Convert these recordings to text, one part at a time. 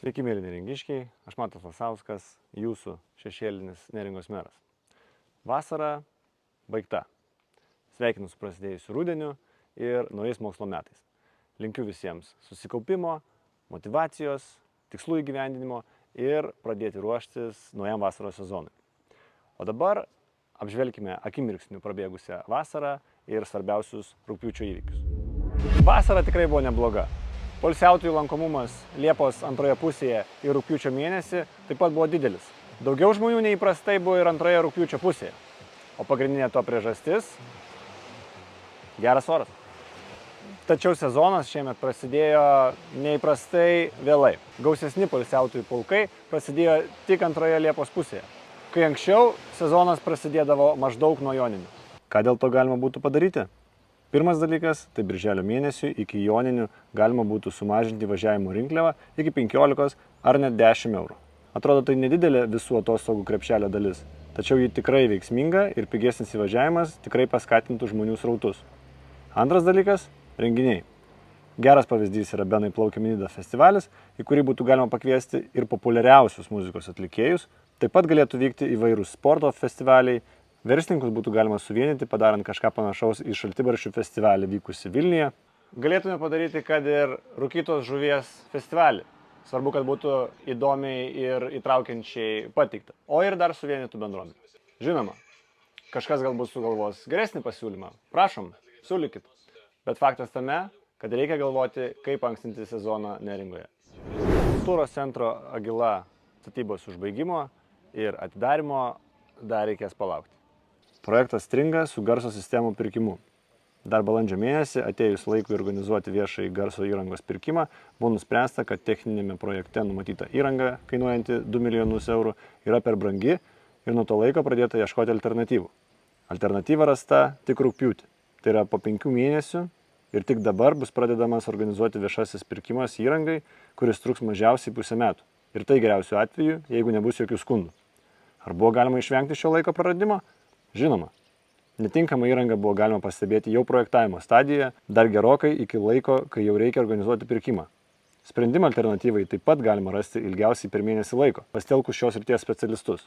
Sveiki, mėly neringiškiai, aš Matas Lasauskas, jūsų šešėlinis Neringos meras. Vasara baigta. Sveikinu su prasidėjusiu rudeniu ir naujais mokslo metais. Linkiu visiems susikaupimo, motivacijos, tikslų įgyvendinimo ir pradėti ruoštis naujam vasaros sezonui. O dabar apžvelkime akimirksniu prabėgusią vasarą ir svarbiausius rugpjūčio įvykius. Vasara tikrai buvo nebloga. Poilsiautojų lankomumas Liepos antroje pusėje ir rugpjūčio mėnesį taip pat buvo didelis. Daugiau žmonių neįprastai buvo ir antroje rugpjūčio pusėje. O pagrindinė to priežastis – geras oras. Tačiau sezonas šiemet prasidėjo neįprastai vėlai. Gausesni poilsiautojų pulkai prasidėjo tik antroje Liepos pusėje, kai anksčiau sezonas prasidėdavo maždaug nuo Joninių. Ką dėl to galima būtų padaryti? Pirmas dalykas, tai birželio mėnesiui iki Joninių galima būtų sumažinti važiavimo rinkliavą iki 15 ar net 10 eurų. Atrodo, tai nedidelė visų atostogų krepšelio dalis, tačiau ji tikrai veiksminga ir pigesnis įvažiavimas tikrai paskatintų žmonių srautus. Antras dalykas – renginiai. Geras pavyzdys yra Benai plaukiam į Nidą festivalis, į kurį būtų galima pakviesti ir populiariausius muzikos atlikėjus. Taip pat galėtų vykti įvairūs sporto festivaliai. Verslininkus būtų galima suvienyti, padarant kažką panašaus į Šaltibarščių festivalį vykusi Vilniuje. Galėtume padaryti, kad ir rūkytos žuvies festivalį. Svarbu, kad būtų įdomiai ir įtraukiančiai pateikta. O ir dar suvienytų bendruomenę. Žinoma, kažkas galbūt sugalvos geresnį pasiūlymą. Prašom, siūlykit. Bet faktas tame, kad reikia galvoti, kaip ankstinti sezoną Neringoje. Kultūros centro Agila statybos užbaigimo ir atidarimo dar reikės palaukti. Projektas stringa su garso sistemų pirkimu. Dar balandžio mėnesį, atėjus laikui organizuoti viešai garso įrangos pirkimą, buvo nuspręsta, kad techninėme projekte numatyta įranga, kainuojanti 2 milijonus eurų, yra per brangi ir nuo to laiko pradėta ieškoti alternatyvų. Alternatyva rasta tik rugpjūtį. Tai yra po 5 mėnesių ir tik dabar bus pradedamas organizuoti viešasis pirkimas įrangai, kuris truks mažiausiai pusę metų. Ir tai geriausiu atveju, jeigu nebus jokių skundų. Ar buvo galima išvengti šio laiko praradimo? Žinoma, netinkamą įrangą buvo galima pastebėti jau projektavimo stadijoje, dar gerokai iki laiko, kai jau reikia organizuoti pirkimą. Sprendimą alternatyvai taip pat galima rasti ilgiausiai per mėnesį laiko, pasitelkus šios srities specialistus.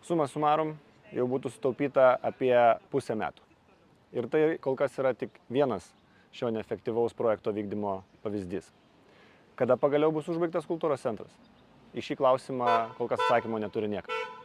Suma sumarum jau būtų sutaupyta apie pusę metų. Ir tai kol kas yra tik vienas šio neefektyvaus projekto vykdymo pavyzdys. Kada pagaliau bus užbaigtas kultūros centras? Į šį klausimą kol kas atsakymo neturi niekas.